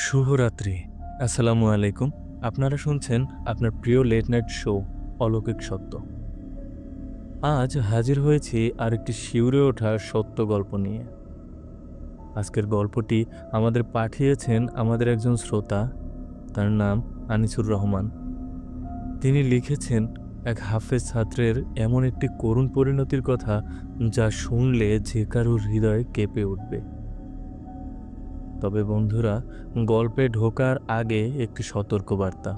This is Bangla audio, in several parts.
শুভরাত্রি। আসসালামু আলাইকুম। আপনারা শুনছেন আপনার প্রিয় লেট নাইট শো অলৌকিক সত্য। আজ হাজির হয়েছি আরেকটি শিউরে ওঠা সত্য গল্প নিয়ে। আজকের গল্পটি আমাদের পাঠিয়েছেন আমাদের একজন শ্রোতা। তার নাম আনিসুর রহমান। তিনি লিখেছেন এক হাফেজ ছাত্রের এমন একটি করুণ পরিণতির কথা যা শুনলে যে কারোর হৃদয় কেঁপে উঠবে। তবে বন্ধুরা, গল্পে ঢোকার আগে একটি সতর্কবার্তা।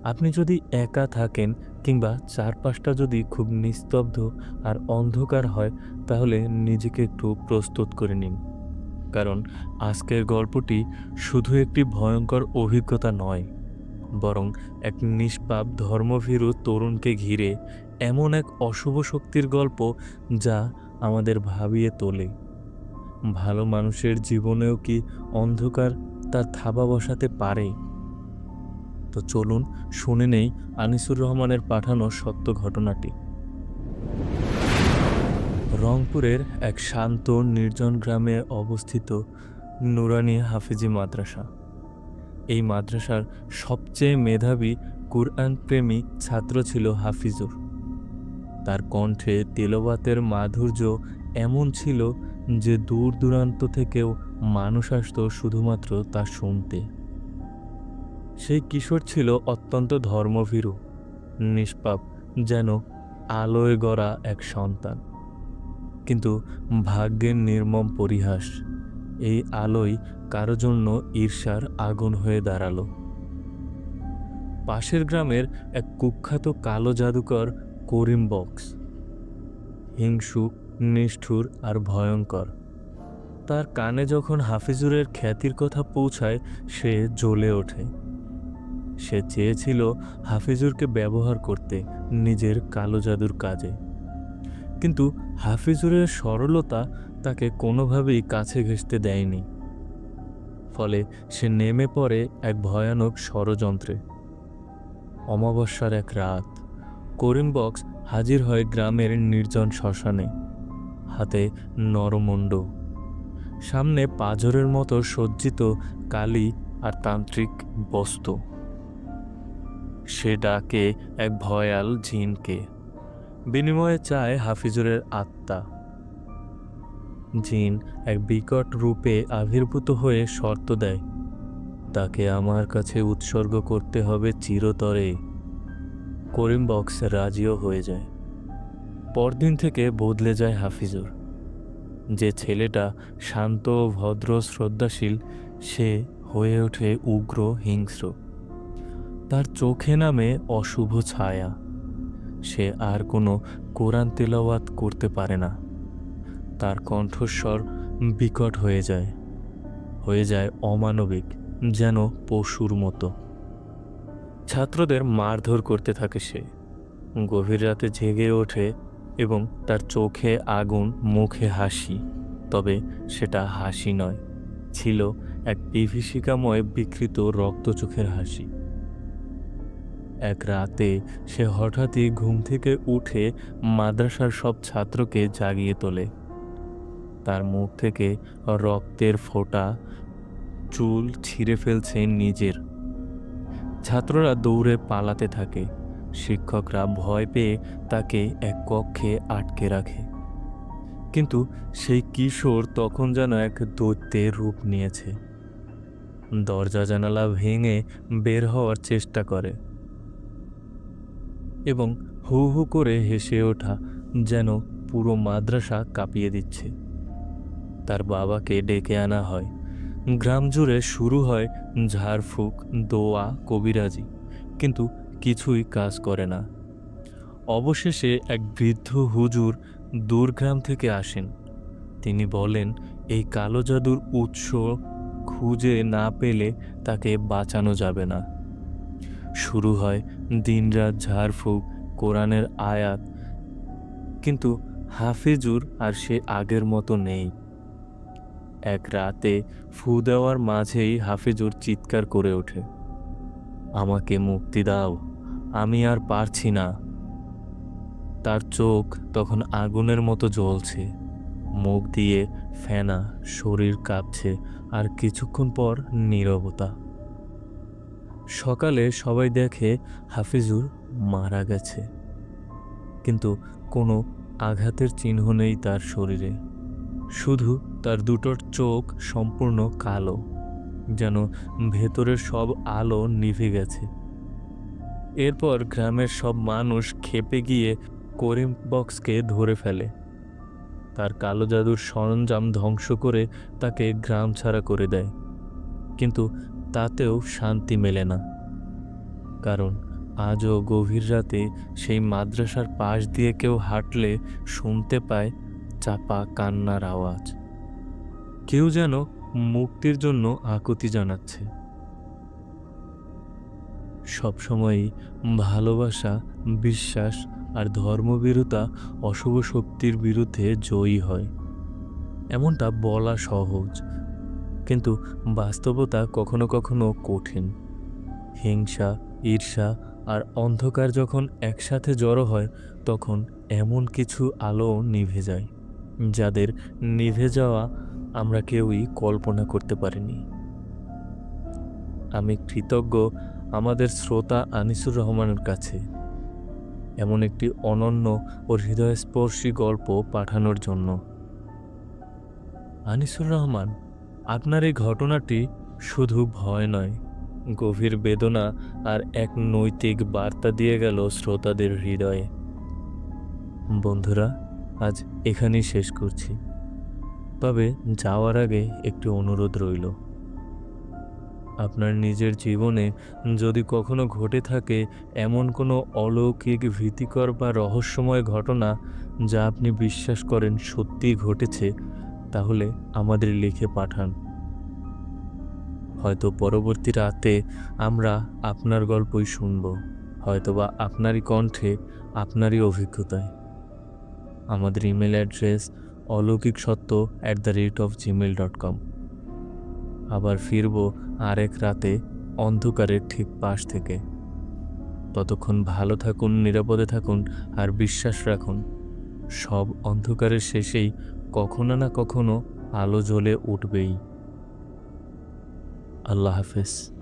আপনি যদি একা থাকেন কিংবা চারপাশটা যদি খুব নিস্তব্ধ আর অন্ধকার হয়, তাহলে নিজেকে একটু প্রস্তুত করে নিন। কারণ আজকের গল্পটি শুধু একটি ভয়ঙ্কর অভিজ্ঞতা নয়, বরং এক নিষ্পাপ ধর্মভীরু তরুণকে ঘিরে এমন এক অশুভ শক্তির গল্প যা আমাদের ভাবিয়ে তোলে। ভালো মানুষের জীবনেও কি অন্ধকার তার থাবা বসাতে পারে? তো চলুন শুনে নেই আনিসুর রহমানের পাঠানো সত্য ঘটনাটি। রংপুরের এক শান্ত নির্জন গ্রামে অবস্থিত নুরানি হাফিজি মাদ্রাসা। এই মাদ্রাসার সবচেয়ে মেধাবী কুরআন প্রেমী ছাত্র ছিল হাফিজুর। তার কণ্ঠে তেলাওয়াতের মাধুর্য এমন ছিল যে দূর দূরান্ত থেকেও মানুষ আসতো শুধুমাত্র তা শুনতে। সেই কিশোর ছিল অত্যন্ত ধর্মভীরু, নিষ্পাপ, যেন আলোয় গড়া এক সন্তান। কিন্তু ভাগ্যের নির্মম পরিহাস, এই আলোই কারো জন্য ঈর্ষার আগুন হয়ে দাঁড়ালো। পাশের গ্রামের এক কুখ্যাত কালো জাদুকর করিম বক্স, হিংসুক, নিষ্ঠুর আর ভয়ঙ্কর। তার কানে যখন হাফিজুরের খ্যাতির কথা পৌঁছায়, সে জ্বলে ওঠে। সে চেয়েছিল হাফিজুরকে ব্যবহার করতে নিজের কালো জাদুর কাজে। কিন্তু হাফিজুরের সরলতা তাকে কোনোভাবেই কাছে ঘেঁষতে দেয়নি। ফলে সে নেমে পড়ে এক ভয়ানক ষড়যন্ত্রে। অমাবস্যার এক রাত করিম বক্স হাজির হয় গ্রামের নির্জন শ্মশানে, হাতে নরমুণ্ড, সামনে পাঁজরের মতো সজ্জিত কালী আর তান্ত্রিক বস্তু। সে ডাকে এক ভয়াল জিনকে, বিনিময়ে চায় হাফিজুরের আত্মা। জিন এক বিকট রূপে আবির্ভূত হয়ে শর্ত দেয়, তাকে আমার কাছে উৎসর্গ করতে হবে চিরতরে। করিম বক্স রাজিও হয়ে যায়। পরদিন থেকে বদলে যায় হাফিজুর। যে ছেলেটা শান্ত, ভদ্র, শ্রদ্ধাশীল, সে হয়ে ওঠে উগ্র, হিংস্র। তার চোখে নামে অশুভ ছায়া। সে আর কোনো কোরআন তেলাওয়াত করতে পারে না। তার কণ্ঠস্বর বিকট হয়ে যায় অমানবিক, যেন পশুর মতো। ছাত্রদের মারধর করতে থাকে সে। গভীর রাতে জেগে ওঠে এবং তার চোখে আগুন, মুখে হাসি। তবে সেটা হাসি নয়, ছিল এক বিভীষিকাময় বিকৃত রক্ত চোখের হাসি। এক রাতে সে হঠাৎই ঘুম থেকে উঠে মাদ্রাসার সব ছাত্রকে জাগিয়ে তোলে। তার মুখ থেকে রক্তের ফোঁটা, চুল ছিঁড়ে ফেলছে নিজের। ছাত্ররা দৌড়ে পালাতে থাকে। শিক্ষকরা ভয় পেয়ে তাকে এক কক্ষে আটকে রাখে। কিন্তু সেই কিশোর তখন যেন এক দৈত্যের রূপ নিয়েছে। দরজা জানালা ভেঙে বের হওয়ার চেষ্টা করে এবং হু হু করে হেসে ওঠা যেন পুরো মাদ্রাসা কাঁপিয়ে দিচ্ছে। তার বাবাকে ডেকে আনা হয়। গ্রাম জুড়ে শুরু হয় ঝাড়ফুঁক, দোয়া, কবিরাজি, কিন্তু কিছুই কাজ করে না। অবশেষে এক বৃদ্ধ হুজুর দূরগ্রাম থেকে আসেন। তিনি বলেন, এই কালো জাদুর উৎস খুঁজে না পেলে তাকে বাঁচানো যাবে না। শুরু হয় দিনরাত ঝাড়ফুঁক, কোরআনের আয়াত, কিন্তু হাফিজুর আর সে আগের মতো নেই। এক রাতে ফু দেওয়ার মাঝেই হাফিজুর চিৎকার করে ওঠে, আমাকে মুক্তি দাও, আমি আর পারছি না। তার চোখ তখন আগুনের মতো জ্বলছে, মুখ দিয়ে ফেনা, শরীর কাঁপছে, আর কিছুক্ষণ পর নীরবতা। সকালে সবাই দেখে হাফিজুর মারা গেছে, কিন্তু কোনো আঘাতের চিহ্ন নেই তার শরীরে। শুধু তার দুটোর চোখ সম্পূর্ণ কালো, যেন ভেতরের সব আলো নিভে গেছে। এরপর গ্রামের সব মানুষ ক্ষেপে গিয়ে করিম বক্সকে ধরে ফেলে, তার কালো জাদুর সরঞ্জাম ধ্বংস করে তাকে গ্রাম ছাড়া করে দেয়। কিন্তু তাতেও শান্তি মেলে না, কারণ আজও গভীর রাতে সেই মাদ্রাসার পাশ দিয়ে কেউ হাঁটলে শুনতে পায় চাপা কান্নার আওয়াজ। কেউ যেন মুক্তির জন্য আকুতি জানাচ্ছে। সবসময়ই ভালোবাসা, বিশ্বাস আর ধর্মভীরুতা অশুভ শক্তির বিরুদ্ধে জয়ী হয়। এমনটা বলা সহজ, কিন্তু বাস্তবতা কখনো কখনো কঠিন। হিংসা, ঈর্ষা আর অন্ধকার যখন একসাথে জড়ো হয়, তখন এমন কিছু আলো নিভে যায়, যাদের নিভে যাওয়া আমরা কেউই কল্পনা করতে পারিনি। আমি কৃতজ্ঞ আমাদের শ্রোতা আনিসুর রহমানের কাছে এমন একটি অনন্য ও হৃদয়স্পর্শী গল্প পাঠানোর জন্য। আনিসুর রহমান, আপনার এই ঘটনাটি শুধু ভয় নয়, গভীর বেদনা আর এক নৈতিক বার্তা দিয়ে গেল শ্রোতাদের হৃদয়ে। বন্ধুরা, আজ এখানেই শেষ করছি, তবে যাওয়ার আগে একটি অনুরোধ রইল। আপনার নিজের জীবনে যদি কখনো ঘটে থাকে এমন কোনো অলৌকিক, ভীতিকর বা রহস্যময় ঘটনা যা আপনি বিশ্বাস করেন সত্যিই ঘটেছে, তাহলে আমাদের লিখে পাঠান। হয়তো পরবর্তী রাতে আমরা আপনার গল্পই শুনব, হয়তোবা আপনারই কণ্ঠে, আপনারই অভিজ্ঞতায়। আমাদের ইমেল অ্যাড্রেস অলৌকিকসত্য@gmail.com। আবার ফিরব আরেক রাতে অন্ধকারের ঠিক পাশ থেকে। ততক্ষণ ভালো থাকুন, নিরাপদে থাকুন আর বিশ্বাস রাখুন, সব অন্ধকারের শেষেই কখনো না কখনো আলো জ্বলে উঠবেই। আল্লাহ হাফেজ।